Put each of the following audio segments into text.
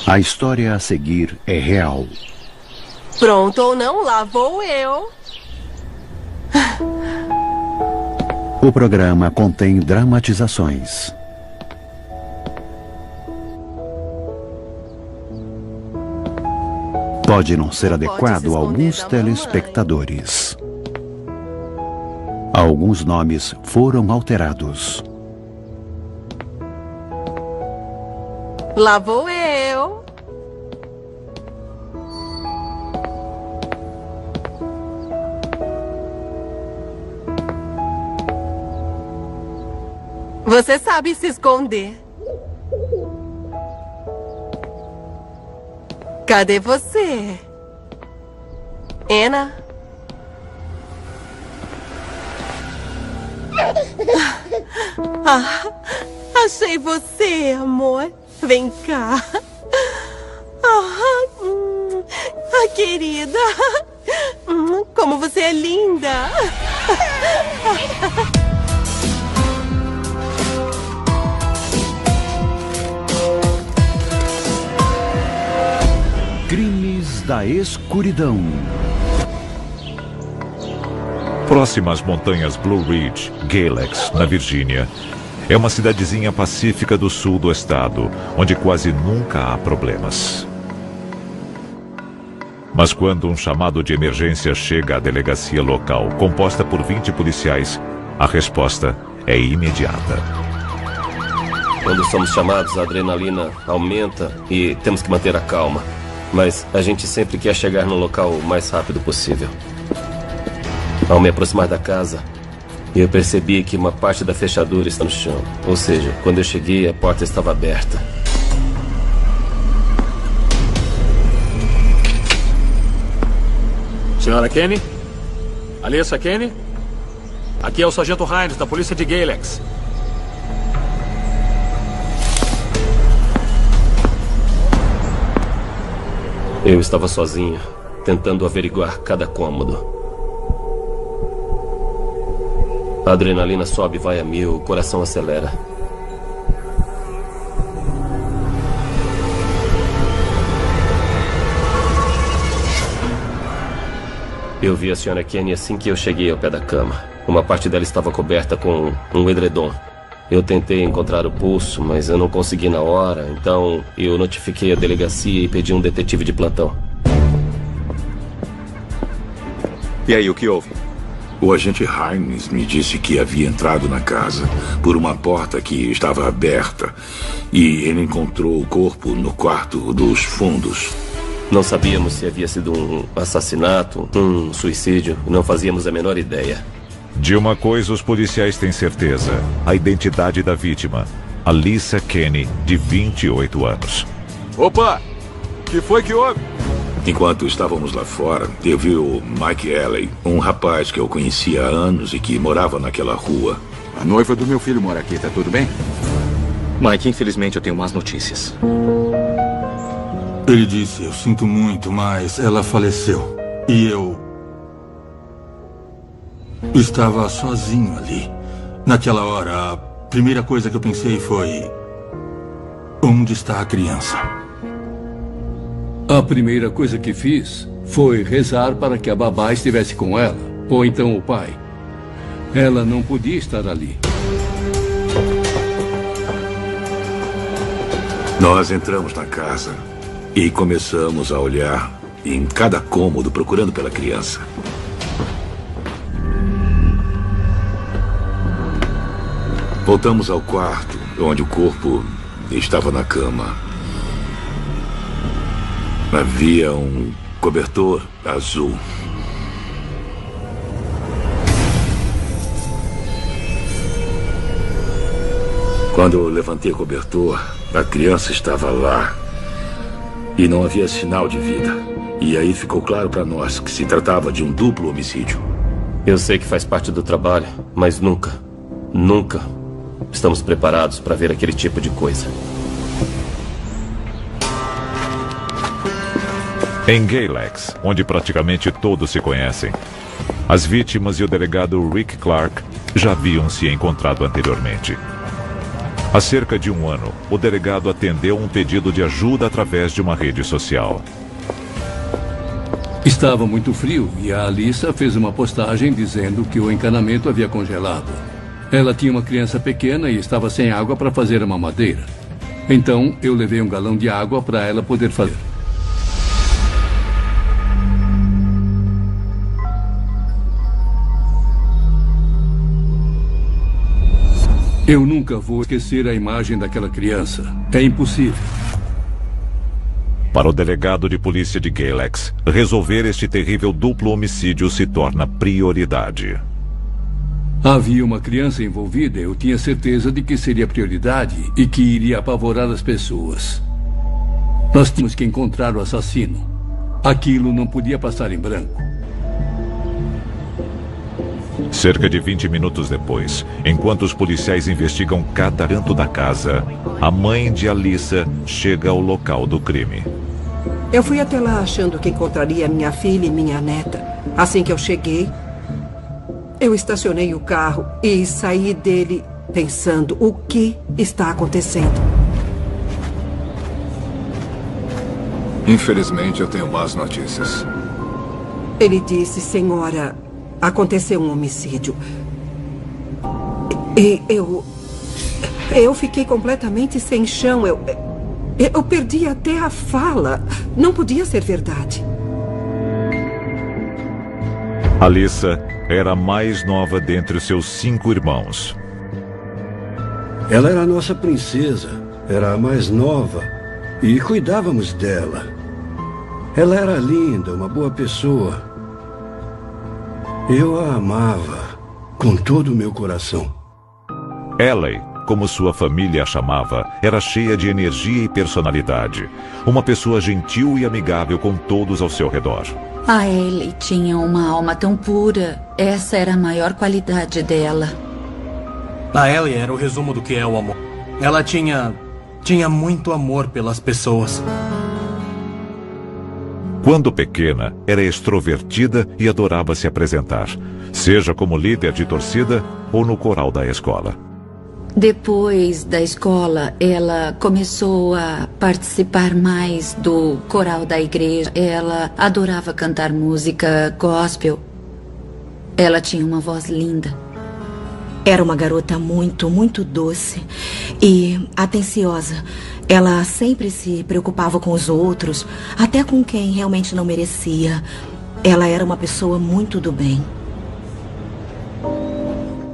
A história a seguir é real. Pronto ou não, lá vou eu. O programa contém dramatizações. Pode não ser adequado a alguns telespectadores. Alguns nomes foram alterados. Lá vou eu. Você sabe se esconder. Cadê você? Anna? Achei você, amor. Vem cá. Querida. Como você é linda. Crimes da escuridão. Próxima às montanhas Blue Ridge, Galex, na Virgínia, é uma cidadezinha pacífica do sul do estado, onde quase nunca há problemas. Mas quando um chamado de emergência chega à delegacia local, composta por 20 policiais, a resposta é imediata. Quando somos chamados, a adrenalina aumenta e temos que manter a calma. Mas a gente sempre quer chegar no local o mais rápido possível. Ao me aproximar da casa, eu percebi que uma parte da fechadura está no chão. Ou seja, quando eu cheguei, a porta estava aberta. Senhora Kenny? Alissa Kenny? Aqui é o Sargento Hines, da polícia de Galex. Eu estava sozinho, tentando averiguar cada cômodo. A adrenalina sobe e vai a mil, o coração acelera. Eu vi a senhora Kenny assim que eu cheguei ao pé da cama. Uma parte dela estava coberta com um edredom. Eu tentei encontrar o pulso, mas eu não consegui na hora. Então eu notifiquei a delegacia e pedi um detetive de plantão. E aí, o que houve? O agente Hines me disse que havia entrado na casa por uma porta que estava aberta e ele encontrou o corpo no quarto dos fundos. Não sabíamos se havia sido um assassinato, um suicídio. Não fazíamos a menor ideia. De uma coisa os policiais têm certeza: a identidade da vítima, Alissa Kenny, de 28 anos. Opa! O que foi que houve? Enquanto estávamos lá fora, eu vi o Mike Alley, um rapaz que eu conhecia há anos e que morava naquela rua. A noiva do meu filho mora aqui, tá tudo bem? Mike, infelizmente eu tenho más notícias. Ele disse, eu sinto muito, mas ela faleceu. E eu estava sozinho ali. Naquela hora, a primeira coisa que eu pensei foi: onde está a criança? A primeira coisa que fiz foi rezar para que a babá estivesse com ela, ou então o pai. Ela não podia estar ali. Nós entramos na casa e começamos a olhar em cada cômodo procurando pela criança. Voltamos ao quarto, onde o corpo estava na cama. Havia um cobertor azul. Quando eu levantei o cobertor, a criança estava lá. E não havia sinal de vida. E aí ficou claro para nós que se tratava de um duplo homicídio. Eu sei que faz parte do trabalho, mas nunca estamos preparados para ver aquele tipo de coisa. Em Galex, onde praticamente todos se conhecem, as vítimas e o delegado Rick Clark já haviam se encontrado anteriormente. Há cerca de um ano, o delegado atendeu um pedido de ajuda através de uma rede social. Estava muito frio e a Alissa fez uma postagem dizendo que o encanamento havia congelado. Ela tinha uma criança pequena e estava sem água para fazer a mamadeira. Então, eu levei um galão de água para ela poder fazer. Eu nunca vou esquecer a imagem daquela criança. É impossível. Para o delegado de polícia de Galex, resolver este terrível duplo homicídio se torna prioridade. Havia uma criança envolvida, eu tinha certeza de que seria prioridade e que iria apavorar as pessoas. Nós tínhamos que encontrar o assassino. Aquilo não podia passar em branco. Cerca de 20 minutos depois, enquanto os policiais investigam cada canto da casa, a mãe de Alissa chega ao local do crime. Eu fui até lá achando que encontraria minha filha e minha neta. Assim que eu cheguei, eu estacionei o carro e saí dele pensando o que está acontecendo. Infelizmente, eu tenho más notícias. Ele disse, senhora, aconteceu um homicídio. E eu fiquei completamente sem chão. Eu perdi até a fala. Não podia ser verdade. Alissa era a mais nova dentre seus 5 irmãos. Ela era a nossa princesa. Era a mais nova. E cuidávamos dela. Ela era linda, uma boa pessoa. Eu a amava com todo o meu coração. Ellie, como sua família a chamava, era cheia de energia e personalidade. Uma pessoa gentil e amigável com todos ao seu redor. A Ellie tinha uma alma tão pura. Essa era a maior qualidade dela. A Ellie era o resumo do que é o amor. Ela tinha muito amor pelas pessoas. Quando pequena, era extrovertida e adorava se apresentar, seja como líder de torcida ou no coral da escola. Depois da escola, ela começou a participar mais do coral da igreja. Ela adorava cantar música gospel. Ela tinha uma voz linda. Era uma garota muito doce e atenciosa. Ela sempre se preocupava com os outros, até com quem realmente não merecia. Ela era uma pessoa muito do bem.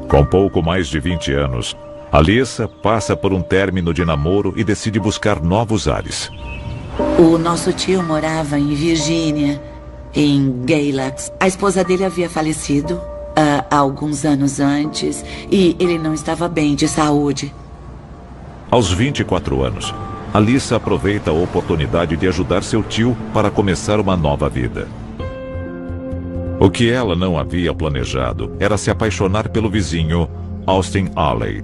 Com pouco mais de 20 anos, Alissa passa por um término de namoro e decide buscar novos ares. O nosso tio morava em Virgínia, em Galex. A esposa dele havia falecido há alguns anos antes e ele não estava bem de saúde. Aos 24 anos, Alissa aproveita a oportunidade de ajudar seu tio para começar uma nova vida. O que ela não havia planejado era se apaixonar pelo vizinho Austin Alley.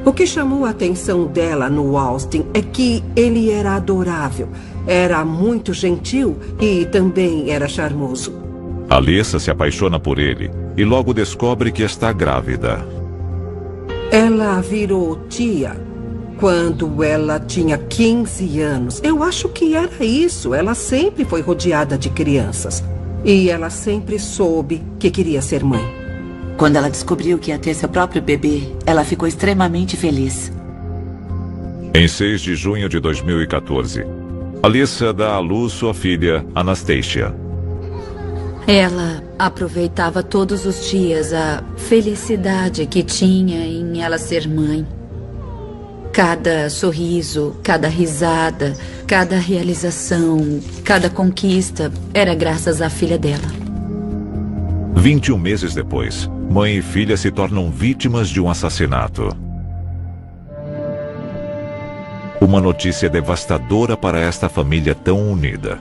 O que chamou a atenção dela no Austin é que ele era adorável, era muito gentil e também era charmoso. Alissa se apaixona por ele e logo descobre que está grávida. Ela virou tia quando ela tinha 15 anos. Eu acho que era isso. Ela sempre foi rodeada de crianças. E ela sempre soube que queria ser mãe. Quando ela descobriu que ia ter seu próprio bebê, ela ficou extremamente feliz. Em 6 de junho de 2014, Alissa dá à luz sua filha, Anastasia. Ela aproveitava todos os dias a felicidade que tinha em ela ser mãe. Cada sorriso, cada risada, cada realização, cada conquista era graças à filha dela. 21 meses depois, mãe e filha se tornam vítimas de um assassinato. Uma notícia devastadora para esta família tão unida.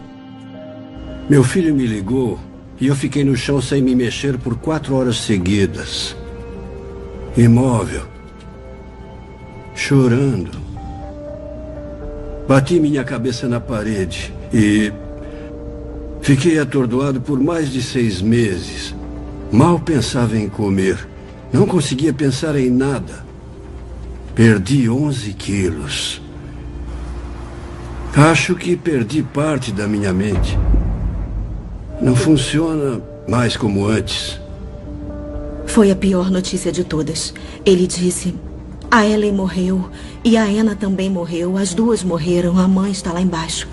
Meu filho me ligou e eu fiquei no chão sem me mexer por 4 horas seguidas. Imóvel. Chorando. Bati minha cabeça na parede e fiquei atordoado por mais de 6 meses. Mal pensava em comer. Não conseguia pensar em nada. Perdi 11 quilos. Acho que perdi parte da minha mente. Não funciona mais como antes. Foi a pior notícia de todas. Ele disse: a Ellie morreu e a Anna também morreu. As duas morreram. A mãe está lá embaixo.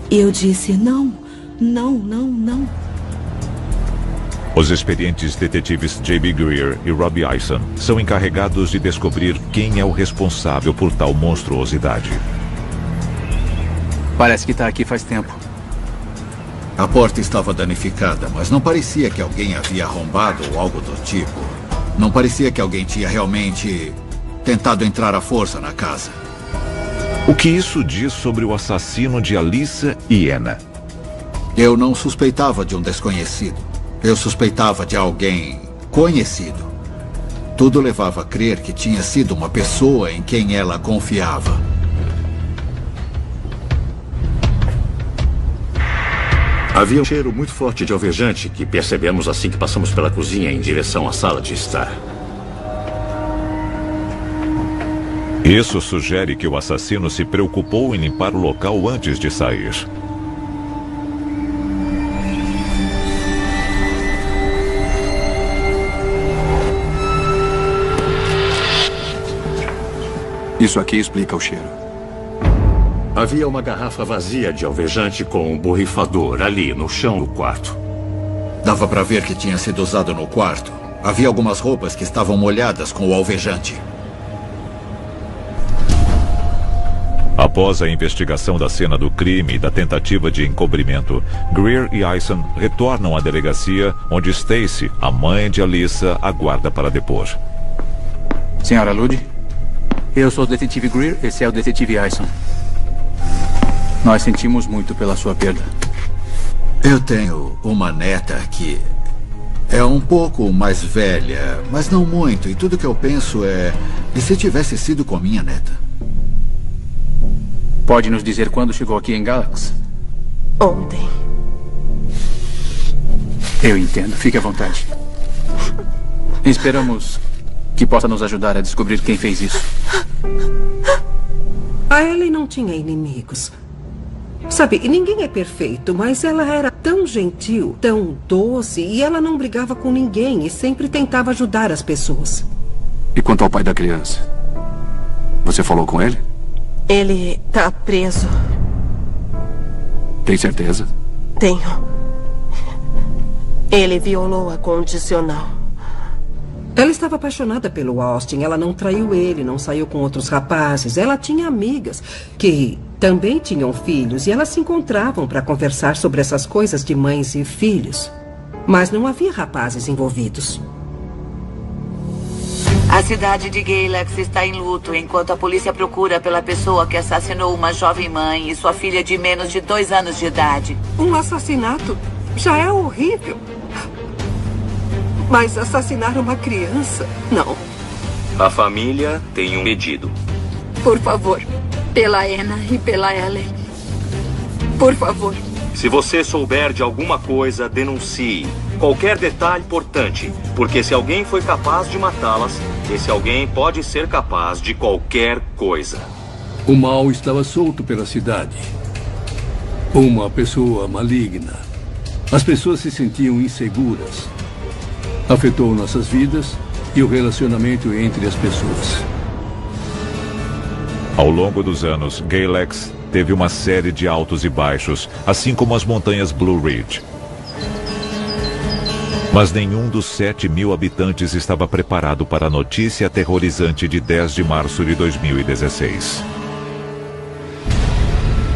E eu disse: não, não, não, não. Os experientes detetives J.B. Greer e Robbie Eisen são encarregados de descobrir quem é o responsável por tal monstruosidade. Parece que está aqui faz tempo. A porta estava danificada, mas não parecia que alguém havia arrombado ou algo do tipo. Não parecia que alguém tinha realmente tentado entrar à força na casa. O que isso diz sobre o assassino de Alyssa e Anna? Eu não suspeitava de um desconhecido. Eu suspeitava de alguém conhecido. Tudo levava a crer que tinha sido uma pessoa em quem ela confiava. Havia um cheiro muito forte de alvejante que percebemos assim que passamos pela cozinha em direção à sala de estar. Isso sugere que o assassino se preocupou em limpar o local antes de sair. Isso aqui explica o cheiro. Havia uma garrafa vazia de alvejante com um borrifador ali no chão do quarto. Dava para ver que tinha sido usado no quarto. Havia algumas roupas que estavam molhadas com o alvejante. Após a investigação da cena do crime e da tentativa de encobrimento, Greer e Eisen retornam à delegacia, onde Stacy, a mãe de Alyssa, aguarda para depor. Senhora Ludi, eu sou o detetive Greer, esse é o detetive Eisen. Nós sentimos muito pela sua perda. Eu tenho uma neta que é um pouco mais velha, mas não muito. E tudo que eu penso é: e se tivesse sido com a minha neta? Pode nos dizer quando chegou aqui em Galax? Ontem. Eu entendo. Fique à vontade. Esperamos que possa nos ajudar a descobrir quem fez isso. A Ellie não tinha inimigos. Sabe, ninguém é perfeito, mas ela era tão gentil, tão doce, e ela não brigava com ninguém e sempre tentava ajudar as pessoas. E quanto ao pai da criança? Você falou com ele? Ele tá preso. Tem certeza? Tenho. Ele violou a condicional. Ela estava apaixonada pelo Austin. Ela não traiu ele, não saiu com outros rapazes. Ela tinha amigas que também tinham filhos e elas se encontravam para conversar sobre essas coisas de mães e filhos. Mas não havia rapazes envolvidos. A cidade de Galax está em luto enquanto a polícia procura pela pessoa que assassinou uma jovem mãe e sua filha de menos de 2 anos de idade. Um assassinato já é horrível. Mas assassinar uma criança, não. A família tem um pedido. Por favor, pela Anna e pela Ellie. Por favor. Se você souber de alguma coisa, denuncie. Qualquer detalhe importante, porque se alguém foi capaz de matá-las, esse alguém pode ser capaz de qualquer coisa. O mal estava solto pela cidade. Uma pessoa maligna. As pessoas se sentiam inseguras. Afetou nossas vidas e o relacionamento entre as pessoas. Ao longo dos anos, Galax teve uma série de altos e baixos, assim como as montanhas Blue Ridge. Mas nenhum dos 7.000 habitantes estava preparado para a notícia aterrorizante de 10 de março de 2016.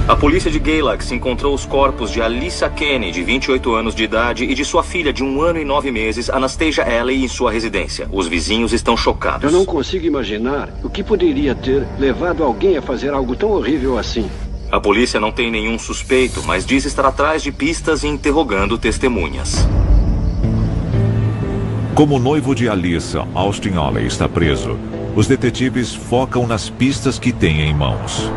A polícia de Galax encontrou os corpos de Alyssa Kenny, de 28 anos de idade, e de sua filha de 1 ano e 9 meses, Anastasia Ellie, em sua residência. Os vizinhos estão chocados. Eu não consigo imaginar o que poderia ter levado alguém a fazer algo tão horrível assim. A polícia não tem nenhum suspeito, mas diz estar atrás de pistas e interrogando testemunhas. Como o noivo de Alyssa, Austin Oley, está preso, os detetives focam nas pistas que têm em mãos.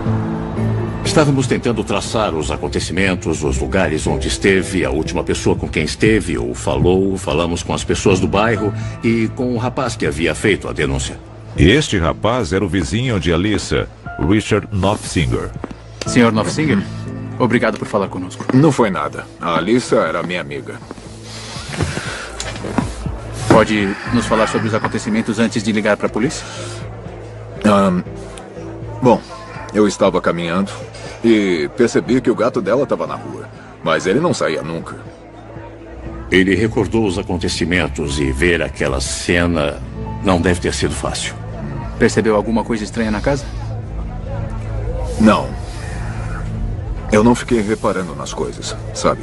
Estávamos tentando traçar os acontecimentos, os lugares onde esteve, a última pessoa com quem esteve ou falou. Falamos com as pessoas do bairro e com o rapaz que havia feito a denúncia. E este rapaz era o vizinho de Alyssa, Richard Nofsinger. Senhor Nofsinger, obrigado por falar conosco. Não foi nada. A Alyssa era minha amiga. Pode nos falar sobre os acontecimentos antes de ligar para a polícia? Bom, eu estava caminhando e percebi que o gato dela estava na rua. Mas ele não saía nunca. Ele recordou os acontecimentos e ver aquela cena não deve ter sido fácil. Percebeu alguma coisa estranha na casa? Não. Eu não fiquei reparando nas coisas, sabe?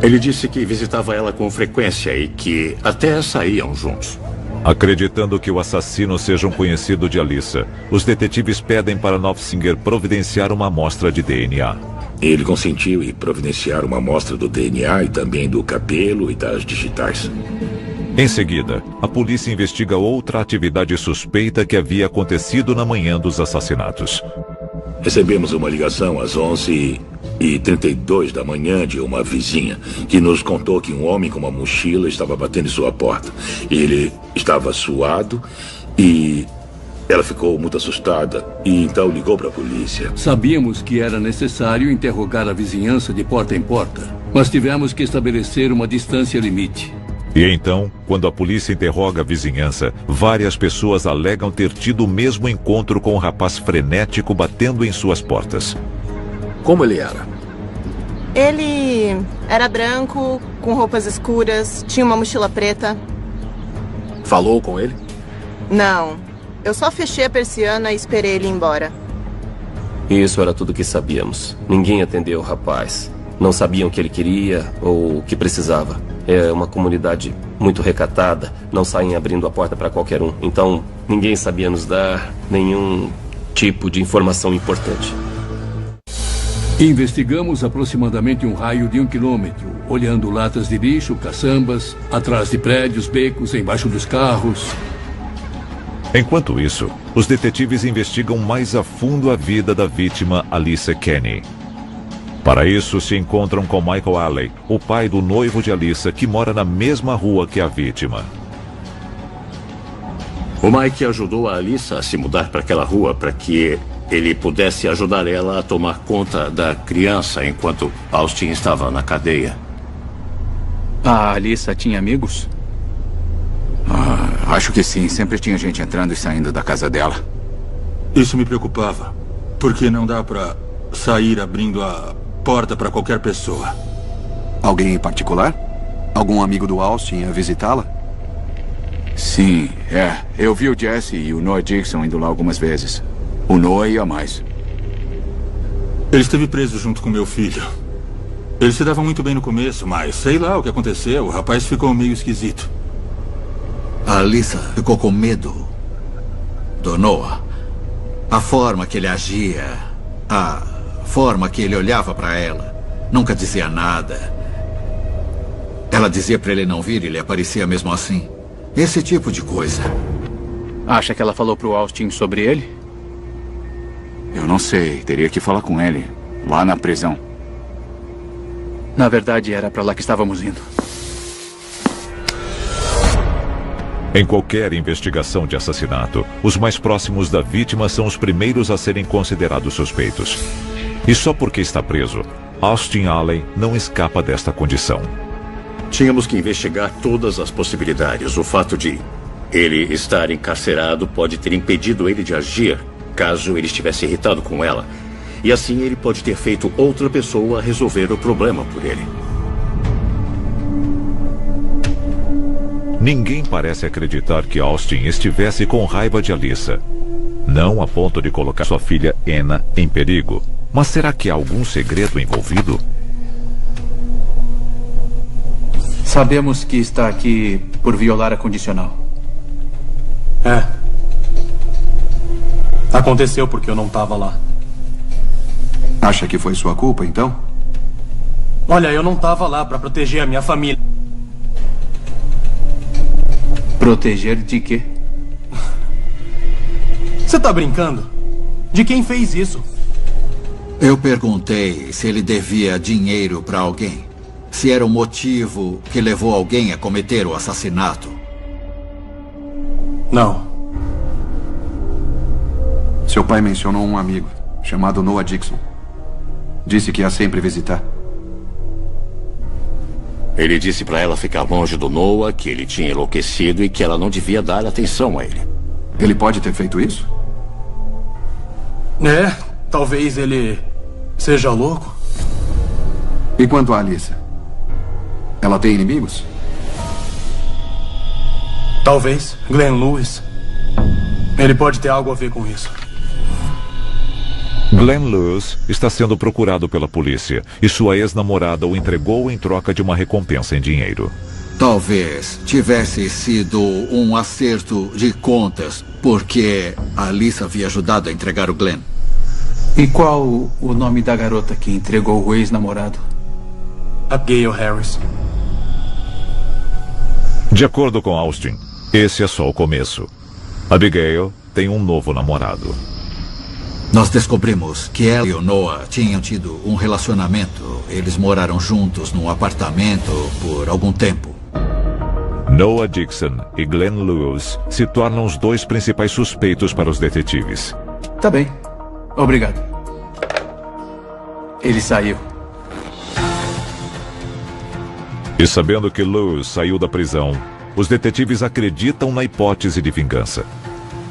Ele disse que visitava ela com frequência e que até saíam juntos. Acreditando que o assassino seja um conhecido de Alyssa, os detetives pedem para Nofsinger providenciar uma amostra de DNA. Ele consentiu em providenciar uma amostra do DNA e também do cabelo e das digitais. Em seguida, a polícia investiga outra atividade suspeita que havia acontecido na manhã dos assassinatos. Recebemos uma ligação às 11h32 da manhã de uma vizinha que nos contou que um homem com uma mochila estava batendo em sua porta. Ele estava suado e ela ficou muito assustada e então ligou para a polícia. Sabíamos que era necessário interrogar a vizinhança de porta em porta, mas tivemos que estabelecer uma distância limite. E então, quando a polícia interroga a vizinhança, várias pessoas alegam ter tido o mesmo encontro com um rapaz frenético batendo em suas portas. Como ele era? Ele era branco, com roupas escuras, tinha uma mochila preta. Falou com ele? Não. Eu só fechei a persiana e esperei ele ir embora. Isso era tudo que sabíamos. Ninguém atendeu o rapaz. Não sabiam o que ele queria ou o que precisava. É uma comunidade muito recatada. Não saem abrindo a porta para qualquer um. Então, ninguém sabia nos dar nenhum tipo de informação importante. Investigamos aproximadamente um raio de 1 quilômetro, olhando latas de lixo, caçambas, atrás de prédios, becos, embaixo dos carros. Enquanto isso, os detetives investigam mais a fundo a vida da vítima Alyssa Kenny. Para isso, se encontram com Michael Alley, o pai do noivo de Alyssa, que mora na mesma rua que a vítima. O Mike ajudou a Alyssa a se mudar para aquela rua para que ele pudesse ajudar ela a tomar conta da criança enquanto Austin estava na cadeia. A Alyssa tinha amigos? Acho que sim. Sempre tinha gente entrando e saindo da casa dela. Isso me preocupava. Porque não dá pra sair abrindo a porta para qualquer pessoa. Alguém em particular? Algum amigo do Austin a visitá-la? Sim, eu vi o Jesse e o Noah Dixon indo lá algumas vezes. O Noah ia mais. Ele esteve preso junto com meu filho. Eles se davam muito bem no começo, mas sei lá o que aconteceu. O rapaz ficou meio esquisito. A Alyssa ficou com medo do Noah. A forma que ele agia, a forma que ele olhava para ela, nunca dizia nada. Ela dizia para ele não vir e ele aparecia mesmo assim. Esse tipo de coisa. Acha que ela falou pro Austin sobre ele? Eu não sei. Teria que falar com ele, lá na prisão. Na verdade, era para lá que estávamos indo. Em qualquer investigação de assassinato, os mais próximos da vítima são os primeiros a serem considerados suspeitos. E só porque está preso, Austin Alley não escapa desta condição. Tínhamos que investigar todas as possibilidades. O fato de ele estar encarcerado pode ter impedido ele de agir, caso ele estivesse irritado com ela. E assim ele pode ter feito outra pessoa resolver o problema por ele. Ninguém parece acreditar que Austin estivesse com raiva de Alyssa. Não a ponto de colocar sua filha Anna em perigo. Mas será que há algum segredo envolvido? Sabemos que está aqui por violar a condicional. Aconteceu porque eu não estava lá. Acha que foi sua culpa, então? Olha, eu não estava lá para proteger a minha família. Proteger de quê? Você tá brincando? De quem fez isso? Eu perguntei se ele devia dinheiro para alguém. Se era o motivo que levou alguém a cometer o assassinato. Não. Seu pai mencionou um amigo chamado Noah Dixon. Disse que ia sempre visitar. Ele disse para ela ficar longe do Noah, que ele tinha enlouquecido e que ela não devia dar atenção a ele. Ele pode ter feito isso? Talvez ele seja louco. E quanto a Alyssa? Ela tem inimigos? Talvez. Glenn Lewis. Ele pode ter algo a ver com isso. Glenn Lewis está sendo procurado pela polícia e sua ex-namorada o entregou em troca de uma recompensa em dinheiro. Talvez tivesse sido um acerto de contas, porque a Alyssa havia ajudado a entregar o Glenn. E qual o nome da garota que entregou o ex-namorado? Abigail Harris. De acordo com Austin, esse é só o começo. Abigail tem um novo namorado. Nós descobrimos que ela e o Noah tinham tido um relacionamento. Eles moraram juntos num apartamento por algum tempo. Noah Dixon e Glenn Lewis se tornam os dois principais suspeitos para os detetives. Tá bem. Obrigado. Ele saiu. E sabendo que Lewis saiu da prisão, os detetives acreditam na hipótese de vingança.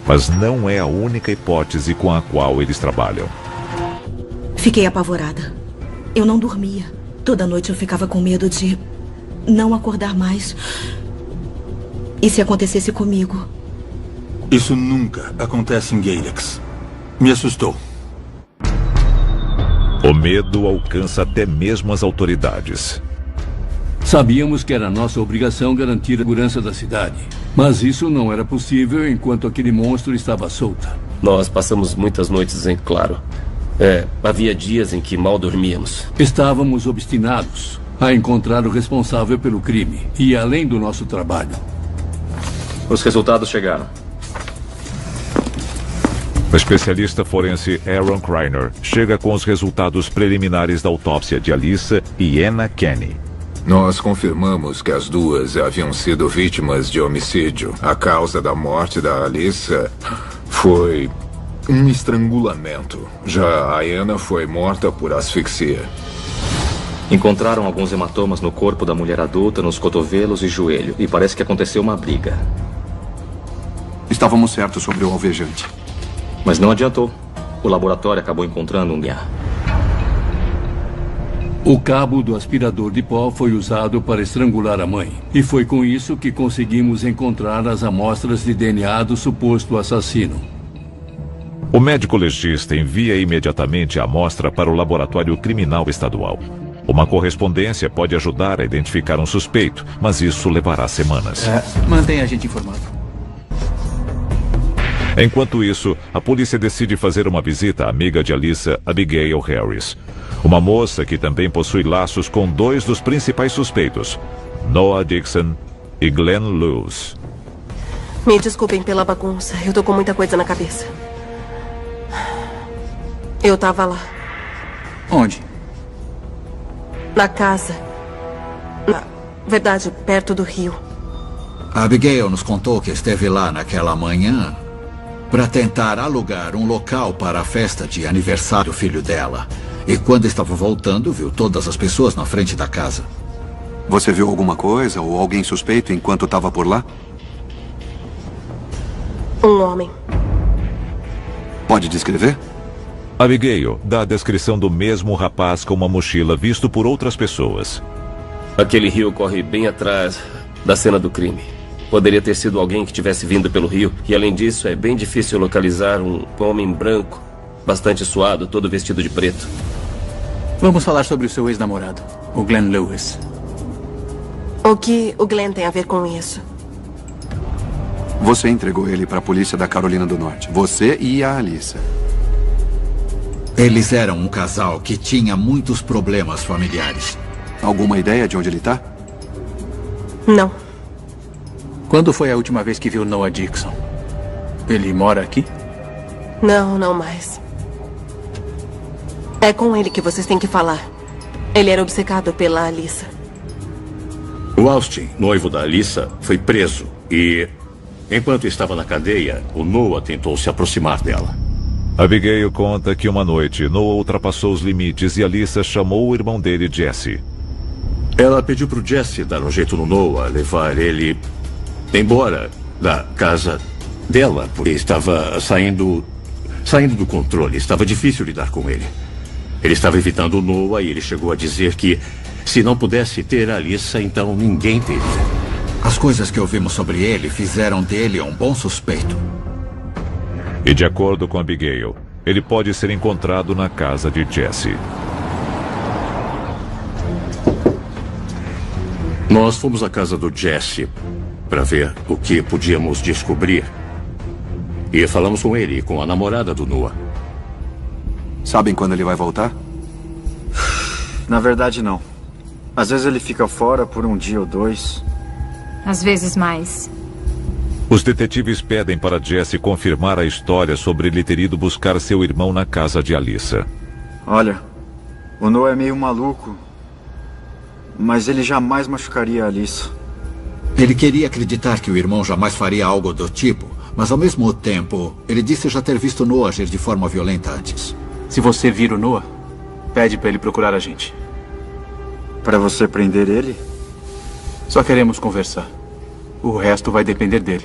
Mas não é a única hipótese com a qual eles trabalham. Fiquei apavorada. Eu não dormia. Toda noite eu ficava com medo de não acordar mais. E se acontecesse comigo? Isso nunca acontece em Galax. Me assustou. O medo alcança até mesmo as autoridades. Sabíamos que era nossa obrigação garantir a segurança da cidade. Mas isso não era possível enquanto aquele monstro estava solto. Nós passamos muitas noites em claro. Havia dias em que mal dormíamos. Estávamos obstinados a encontrar o responsável pelo crime. E além do nosso trabalho. Os resultados chegaram. O especialista forense Aaron Kreiner chega com os resultados preliminares da autópsia de Alyssa e Anna Kenny. Nós confirmamos que as duas haviam sido vítimas de homicídio. A causa da morte da Alyssa foi um estrangulamento. Já a Anna foi morta por asfixia. Encontraram alguns hematomas no corpo da mulher adulta, nos cotovelos e joelho. E parece que aconteceu uma briga. Estávamos certos sobre o alvejante. Mas não adiantou. O laboratório acabou encontrando um DNA. O cabo do aspirador de pó foi usado para estrangular a mãe. E foi com isso que conseguimos encontrar as amostras de DNA do suposto assassino. O médico legista envia imediatamente a amostra para o laboratório criminal estadual. Uma correspondência pode ajudar a identificar um suspeito, mas isso levará semanas. Mantenha a gente informado. Enquanto isso, a polícia decide fazer uma visita à amiga de Alyssa, Abigail Harris. Uma moça que também possui laços com dois dos principais suspeitos, Noah Dixon e Glenn Lewis. Me desculpem pela bagunça. Eu tô com muita coisa na cabeça. Eu tava lá. Onde? Na casa. Na verdade, perto do rio. A Abigail nos contou que esteve lá naquela manhã para tentar alugar um local para a festa de aniversário do filho dela. E quando estava voltando, viu todas as pessoas na frente da casa. Você viu alguma coisa ou alguém suspeito enquanto estava por lá? Um homem. Pode descrever? Abigail dá a descrição do mesmo rapaz com uma mochila visto por outras pessoas. Aquele rio corre bem atrás da cena do crime. Poderia ter sido alguém que tivesse vindo pelo rio. E além disso, é bem difícil localizar um homem branco, bastante suado, todo vestido de preto. Vamos falar sobre o seu ex-namorado, o Glenn Lewis. O que o Glenn tem a ver com isso? Você entregou ele para a polícia da Carolina do Norte. Você e a Alyssa. Eles eram um casal que tinha muitos problemas familiares. Alguma ideia de onde ele está? Não. Quando foi a última vez que viu Noah Dixon? Ele mora aqui? Não, não mais. É com ele que vocês têm que falar. Ele era obcecado pela Alyssa. O Austin, noivo da Alyssa, foi preso e, enquanto estava na cadeia, o Noah tentou se aproximar dela. Abigail conta que uma noite, Noah ultrapassou os limites e Alyssa chamou o irmão dele, Jesse. Ela pediu pro Jesse dar um jeito no Noah, levar ele embora da casa dela, porque estava saindo do controle. Estava difícil lidar com ele. Ele estava evitando o Noah e ele chegou a dizer que se não pudesse ter a Alyssa, então ninguém teria. As coisas que ouvimos sobre ele fizeram dele um bom suspeito. E de acordo com Abigail, ele pode ser encontrado na casa de Jesse. Nós fomos à casa do Jesse para ver o que podíamos descobrir. E falamos com ele e com a namorada do Noah. Sabem quando ele vai voltar? Na verdade, não. Às vezes ele fica fora por um dia ou dois. Às vezes mais. Os detetives pedem para Jesse confirmar a história sobre ele ter ido buscar seu irmão na casa de Alyssa. Olha, o Noah é meio maluco, mas ele jamais machucaria a Alyssa. Ele queria acreditar que o irmão jamais faria algo do tipo, mas ao mesmo tempo, ele disse já ter visto Noah agir de forma violenta antes. Se você vir o Noah, pede para ele procurar a gente. Para você prender ele? Só queremos conversar. O resto vai depender dele.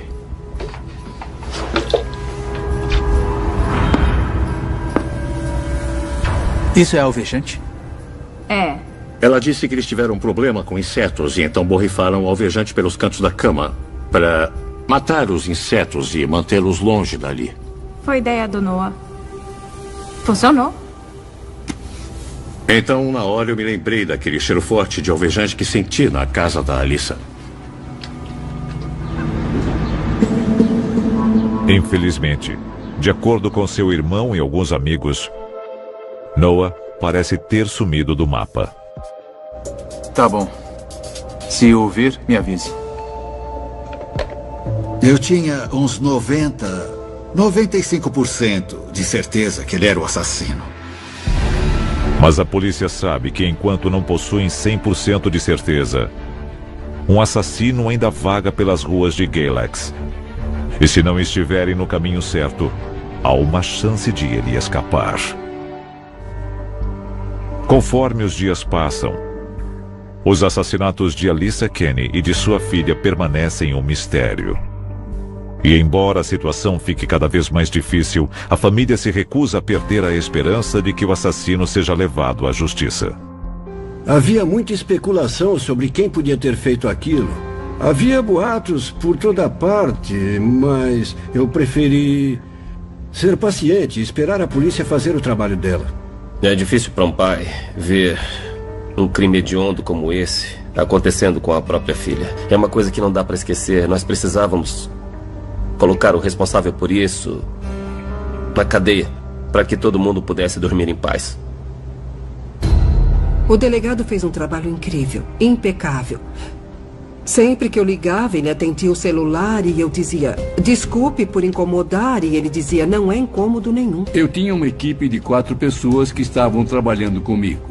Isso é alvejante? É. Ela disse que eles tiveram um problema com insetos e então borrifaram o alvejante pelos cantos da cama para matar os insetos e mantê-los longe dali. Foi ideia do Noah. Funcionou. Então, na hora, eu me lembrei daquele cheiro forte de alvejante que senti na casa da Alyssa. Infelizmente, de acordo com seu irmão e alguns amigos, Noah parece ter sumido do mapa. Tá bom. Se ouvir, me avise. Eu tinha uns 95% de certeza que ele era o assassino. Mas a polícia sabe que enquanto não possuem 100% de certeza, um assassino ainda vaga pelas ruas de Galax. E se não estiverem no caminho certo, há uma chance de ele escapar. Conforme os dias passam, os assassinatos de Alyssa Kenny e de sua filha permanecem um mistério. E embora a situação fique cada vez mais difícil, a família se recusa a perder a esperança de que o assassino seja levado à justiça. Havia muita especulação sobre quem podia ter feito aquilo. Havia boatos por toda parte, mas eu preferi ser paciente e esperar a polícia fazer o trabalho dela. É difícil para um pai ver um crime hediondo como esse acontecendo com a própria filha. É uma coisa que não dá para esquecer. Nós precisávamos colocar o responsável por isso na cadeia, para que todo mundo pudesse dormir em paz. O delegado fez um trabalho incrível, impecável. Sempre que eu ligava, ele atendia o celular e eu dizia, desculpe por incomodar, e ele dizia, não é incômodo nenhum. Eu tinha uma equipe de 4 pessoas que estavam trabalhando comigo,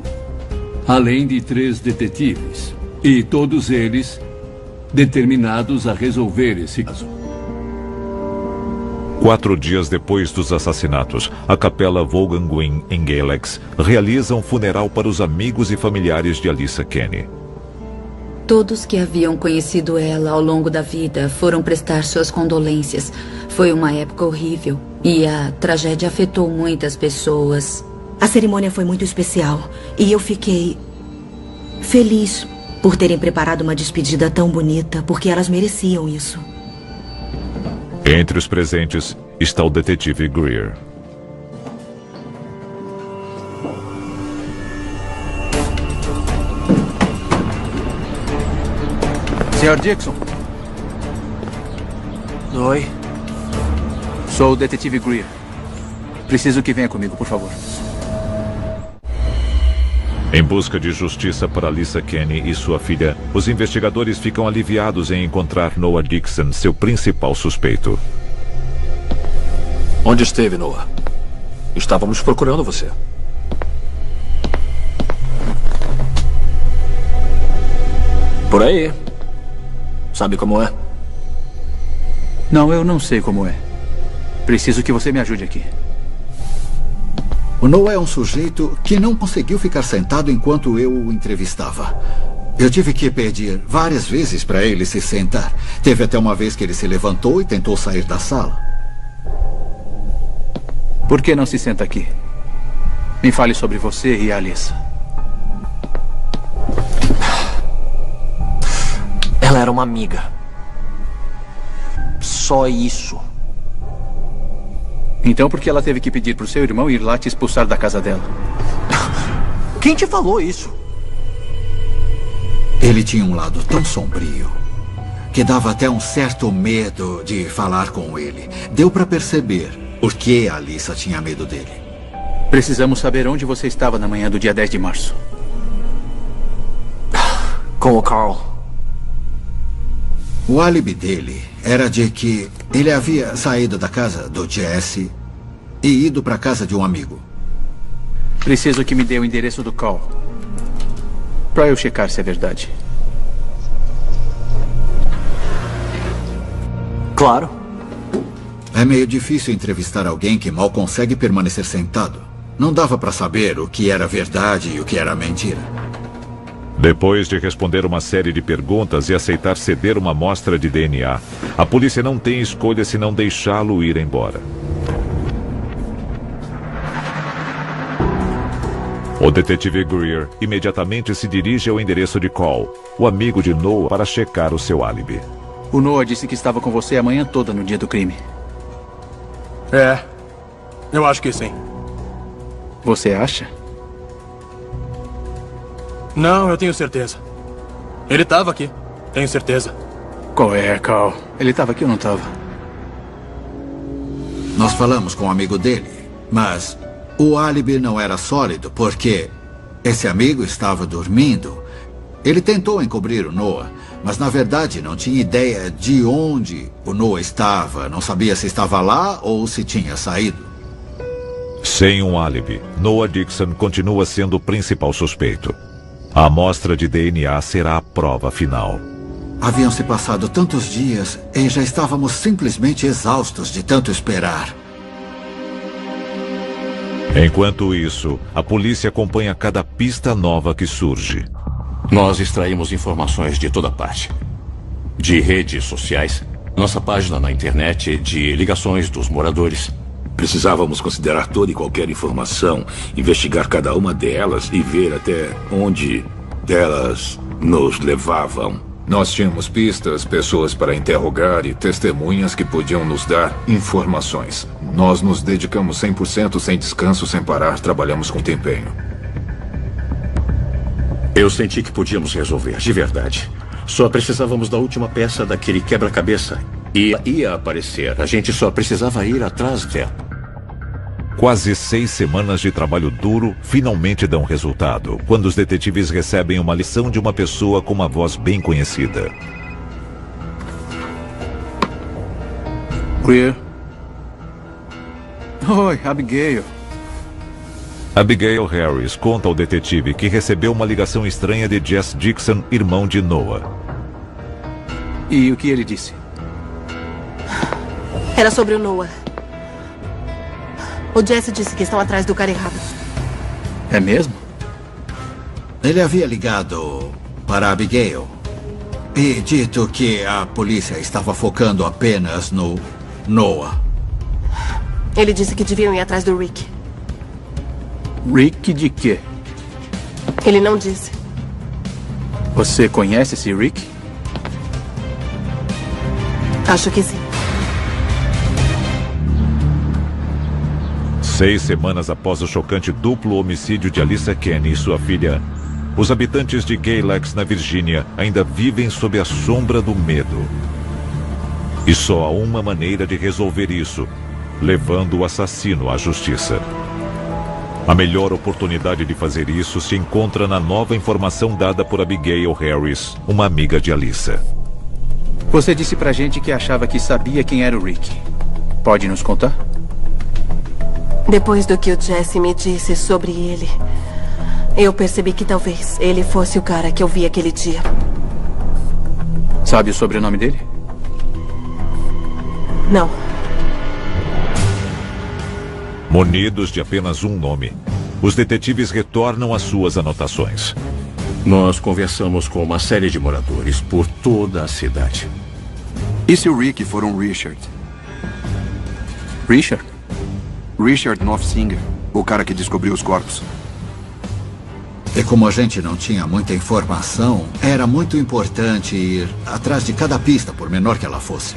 além de 3 detetives, e todos eles determinados a resolver esse caso. 4 dias depois dos assassinatos, a capela Vaughan Green, em Galax, realiza um funeral para os amigos e familiares de Alyssa Kenny. Todos que haviam conhecido ela ao longo da vida foram prestar suas condolências. Foi uma época horrível e a tragédia afetou muitas pessoas. A cerimônia foi muito especial e eu fiquei feliz por terem preparado uma despedida tão bonita, porque elas mereciam isso. Entre os presentes está o detetive Greer. Sr. Dixon. Oi. Sou o detetive Greer. Preciso que venha comigo, por favor. Em busca de justiça para Alyssa Kenny e sua filha, os investigadores ficam aliviados em encontrar Noah Dixon, seu principal suspeito. Onde esteve, Noah? Estávamos procurando você. Por aí. Sabe como é? Não, eu não sei como é. Preciso que você me ajude aqui. O Noah é um sujeito que não conseguiu ficar sentado enquanto eu o entrevistava. Eu tive que pedir várias vezes para ele se sentar. Teve até uma vez que ele se levantou e tentou sair da sala. Por que não se senta aqui? Me fale sobre você e a Alyssa. Ela era uma amiga. Só isso. Então por que ela teve que pedir pro seu irmão ir lá te expulsar da casa dela? Quem te falou isso? Ele tinha um lado tão sombrio que dava até um certo medo de falar com ele. Deu para perceber por que a Alyssa tinha medo dele. Precisamos saber onde você estava na manhã do dia 10 de março. Com o Carl. O álibi dele era de que ele havia saído da casa do Jesse e ido para a casa de um amigo. Preciso que me dê o endereço do Carl, para eu checar se é verdade. Claro. É meio difícil entrevistar alguém que mal consegue permanecer sentado. Não dava para saber o que era verdade e o que era mentira. Depois de responder uma série de perguntas e aceitar ceder uma amostra de DNA, a polícia não tem escolha senão deixá-lo ir embora. O detetive Greer imediatamente se dirige ao endereço de Cole, o amigo de Noah, para checar o seu álibi. O Noah disse que estava com você a manhã toda no dia do crime. É, eu acho que sim. Você acha? Não, eu tenho certeza. Ele estava aqui, tenho certeza. Qual é, Carl? Ele estava aqui ou não estava? Nós falamos com um amigo dele, mas o álibi não era sólido porque esse amigo estava dormindo. Ele tentou encobrir o Noah, mas na verdade não tinha ideia de onde o Noah estava. Não sabia se estava lá ou se tinha saído. Sem um álibi, Noah Dixon continua sendo o principal suspeito. A amostra de DNA será a prova final. Haviam se passado tantos dias e já estávamos simplesmente exaustos de tanto esperar. Enquanto isso, a polícia acompanha cada pista nova que surge. Nós extraímos informações de toda parte. De redes sociais, nossa página na internet, de ligações dos moradores. Precisávamos considerar toda e qualquer informação, investigar cada uma delas e ver até onde elas nos levavam. Nós tínhamos pistas, pessoas para interrogar e testemunhas que podiam nos dar informações. Nós nos dedicamos 100% sem descanso, sem parar, trabalhamos com empenho. Eu senti que podíamos resolver, de verdade. Só precisávamos da última peça daquele quebra-cabeça. E ia aparecer, a gente só precisava ir atrás dela. Quase 6 semanas de trabalho duro finalmente dão resultado, quando os detetives recebem uma lição de uma pessoa com uma voz bem conhecida. Greer. Oi, Abigail. Abigail Harris conta ao detetive que recebeu uma ligação estranha de Jesse Dixon, irmão de Noah. E o que ele disse? Era sobre o Noah. O Jesse disse que estão atrás do cara errado. É mesmo? Ele havia ligado para Abigail e dito que a polícia estava focando apenas no Noah. Ele disse que deviam ir atrás do Rick. Rick de quê? Ele não disse. Você conhece esse Rick? Acho que sim. 6 semanas após o chocante duplo homicídio de Alyssa Kenny e sua filha, os habitantes de Galax, na Virgínia, ainda vivem sob a sombra do medo. E só há uma maneira de resolver isso, levando o assassino à justiça. A melhor oportunidade de fazer isso se encontra na nova informação dada por Abigail Harris, uma amiga de Alyssa. Você disse pra gente que achava que sabia quem era o Rick. Pode nos contar? Depois do que o Jesse me disse sobre ele, eu percebi que talvez ele fosse o cara que eu vi aquele dia. Sabe o sobrenome dele? Não. Munidos de apenas um nome, os detetives retornam às suas anotações. Nós conversamos com uma série de moradores por toda a cidade. E se o Rick for um Richard? Richard? Richard Nofsinger, o cara que descobriu os corpos. E como a gente não tinha muita informação, era muito importante ir atrás de cada pista, por menor que ela fosse.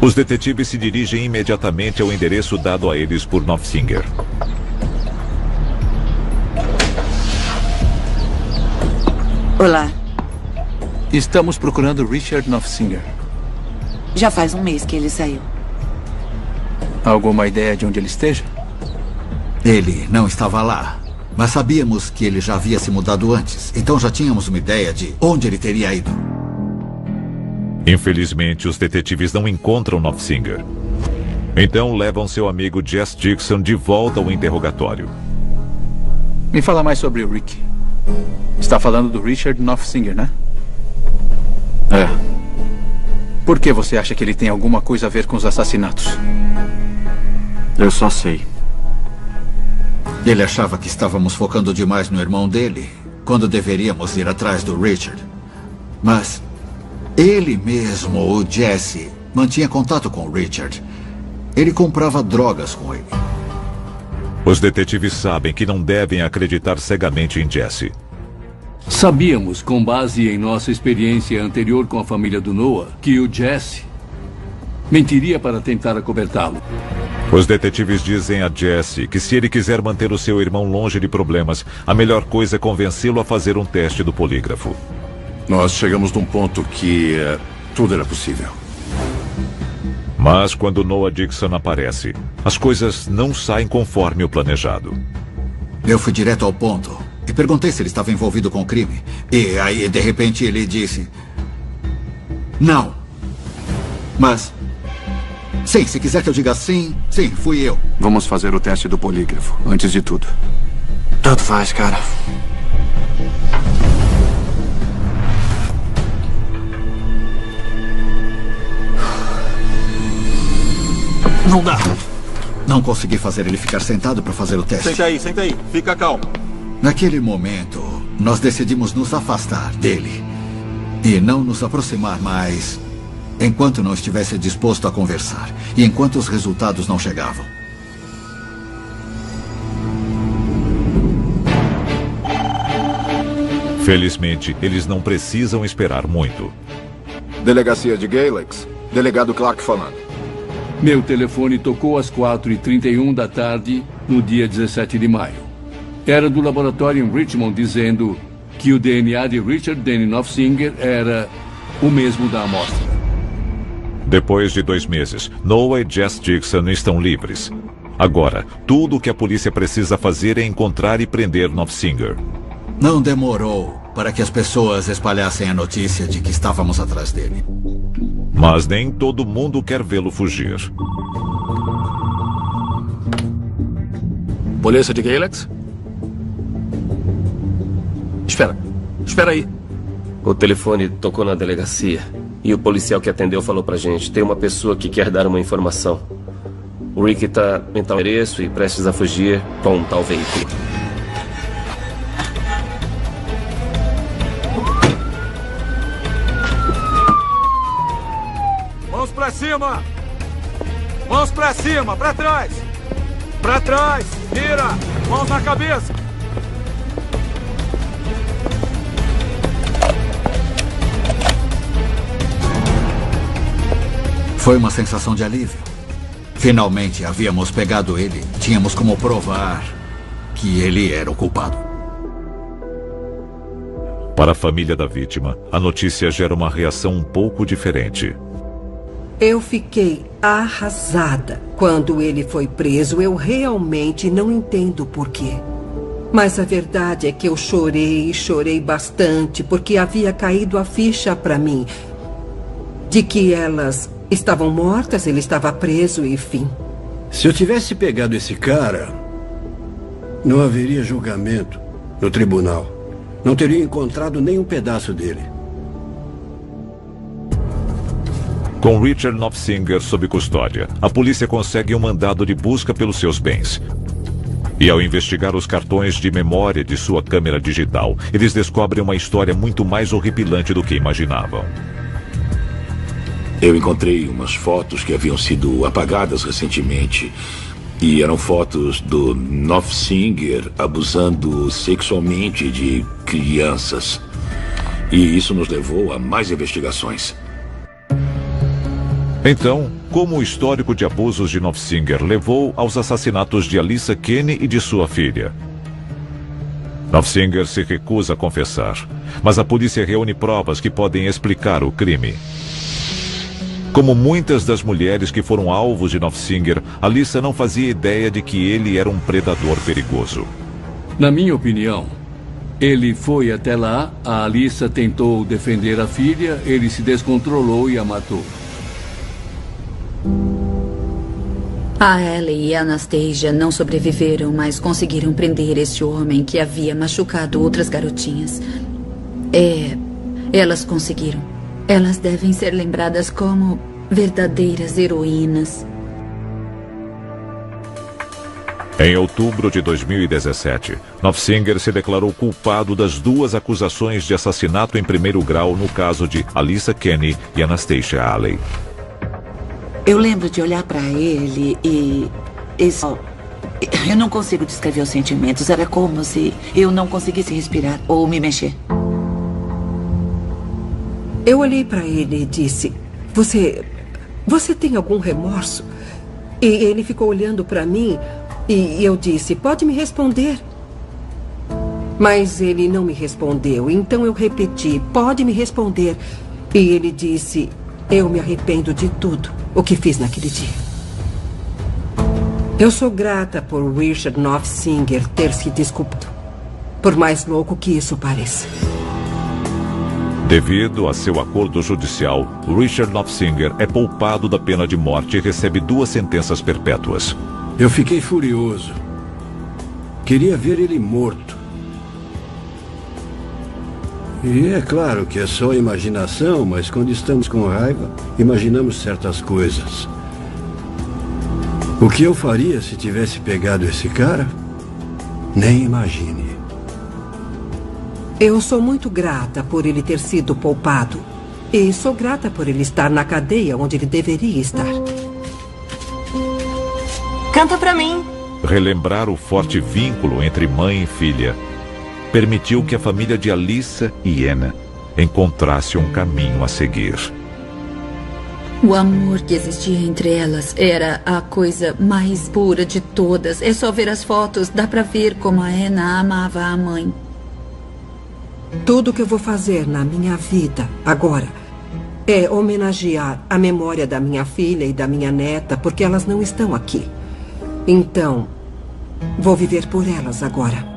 Os detetives se dirigem imediatamente ao endereço dado a eles por Nofsinger. Olá. Estamos procurando Richard Nofsinger. Já faz um mês que ele saiu. Alguma ideia de onde ele esteja? Ele não estava lá, mas sabíamos que ele já havia se mudado antes, então já tínhamos uma ideia de onde ele teria ido. Infelizmente, os detetives não encontram Nofsinger. Então levam seu amigo Jess Dixon de volta ao interrogatório. Me fala mais sobre o Rick. Está falando do Richard Nofsinger, né? É. Por que você acha que ele tem alguma coisa a ver com os assassinatos? Eu só sei. Ele achava que estávamos focando demais no irmão dele, quando deveríamos ir atrás do Richard. Mas ele mesmo, o Jesse, mantinha contato com o Richard. Ele comprava drogas com ele. Os detetives sabem que não devem acreditar cegamente em Jesse. Sabíamos, com base em nossa experiência anterior com a família do Noah, que o Jesse mentiria para tentar acobertá-lo. Os detetives dizem a Jesse que se ele quiser manter o seu irmão longe de problemas, a melhor coisa é convencê-lo a fazer um teste do polígrafo. Nós chegamos num ponto que tudo era possível. Mas quando Noah Dixon aparece, as coisas não saem conforme o planejado. Eu fui direto ao ponto e perguntei se ele estava envolvido com o crime. E aí, de repente, ele disse... Não. Mas... Sim, se quiser que eu diga sim, sim, fui eu. Vamos fazer o teste do polígrafo, antes de tudo. Tanto faz, cara. Não dá. Não consegui fazer ele ficar sentado para fazer o teste. Senta aí. Fica calmo. Naquele momento, nós decidimos nos afastar dele. E não nos aproximar mais enquanto não estivesse disposto a conversar. E enquanto os resultados não chegavam. Felizmente, eles não precisam esperar muito. Delegacia de Galex. Delegado Clark falando. Meu telefone tocou às 4h31 da tarde, no dia 17 de maio. Era do laboratório em Richmond dizendo que o DNA de Richard Danny Nofsinger era o mesmo da amostra. Depois de 2 meses, Noah e Jess Dixon estão livres. Agora, tudo o que a polícia precisa fazer é encontrar e prender Nofsinger. Não demorou para que as pessoas espalhassem a notícia de que estávamos atrás dele. Mas nem todo mundo quer vê-lo fugir. Polícia de Galex? Espera aí. O telefone tocou na delegacia. E o policial que atendeu falou pra gente: tem uma pessoa que quer dar uma informação. O Rick tá em tal endereço e prestes a fugir com um tal veículo. Mãos pra cima! Mãos pra cima! Pra trás! Pra trás! Vira! Mãos na cabeça! Foi uma sensação de alívio. Finalmente havíamos pegado ele. Tínhamos como provar que ele era o culpado. Para a família da vítima, a notícia gera uma reação um pouco diferente. Eu fiquei arrasada. Quando ele foi preso, eu realmente não entendo por quê. Mas a verdade é que eu chorei bastante, porque havia caído a ficha para mim de que elas estavam mortas, ele estava preso e fim. Se eu tivesse pegado esse cara, não haveria julgamento no tribunal. Não teria encontrado nem um pedaço dele. Com Richard Knopfsinger sob custódia, a polícia consegue um mandado de busca pelos seus bens. E ao investigar os cartões de memória de sua câmera digital, eles descobrem uma história muito mais horripilante do que imaginavam. Eu encontrei umas fotos que haviam sido apagadas recentemente. E eram fotos do Knopfsinger abusando sexualmente de crianças. E isso nos levou a mais investigações. Então, como o histórico de abusos de Knopfsinger levou aos assassinatos de Alyssa Kenny e de sua filha? Knopfsinger se recusa a confessar, mas a polícia reúne provas que podem explicar o crime. Como muitas das mulheres que foram alvos de Knopfsinger, Alyssa não fazia ideia de que ele era um predador perigoso. Na minha opinião, ele foi até lá, a Alyssa tentou defender a filha, ele se descontrolou e a matou. A Ellie e a Anastasia não sobreviveram, mas conseguiram prender esse homem que havia machucado outras garotinhas. Elas conseguiram. Elas devem ser lembradas como verdadeiras heroínas. Em outubro de 2017, Knopfsinger se declarou culpado das 2 acusações de assassinato em primeiro grau no caso de Alyssa Kenny e Anastasia Aley. Eu lembro de olhar pra ele e... Eu não consigo descrever os sentimentos. Era como se eu não conseguisse respirar ou me mexer. Eu olhei pra ele e disse: Você tem algum remorso? E ele ficou olhando pra mim e eu disse: pode me responder. Mas ele não me respondeu. Então eu repeti: pode me responder. E ele disse: eu me arrependo de tudo o que fiz naquele dia. Eu sou grata por Richard Knopfsinger ter se desculpado, por mais louco que isso pareça. Devido a seu acordo judicial, Richard Knopfsinger é poupado da pena de morte e recebe 2 sentenças perpétuas. Eu fiquei furioso. Queria ver ele morto. E é claro que é só imaginação, mas quando estamos com raiva, imaginamos certas coisas. O que eu faria se tivesse pegado esse cara? Nem imagine. Eu sou muito grata por ele ter sido poupado. E sou grata por ele estar na cadeia onde ele deveria estar. Canta pra mim. Relembrar o forte vínculo entre mãe e filha permitiu que a família de Alyssa e Anna encontrasse um caminho a seguir. O amor que existia entre elas era a coisa mais pura de todas. É só ver as fotos, dá pra ver como a Anna amava a mãe. Tudo que eu vou fazer na minha vida agora é homenagear a memória da minha filha e da minha neta, porque elas não estão aqui. Então, vou viver por elas agora.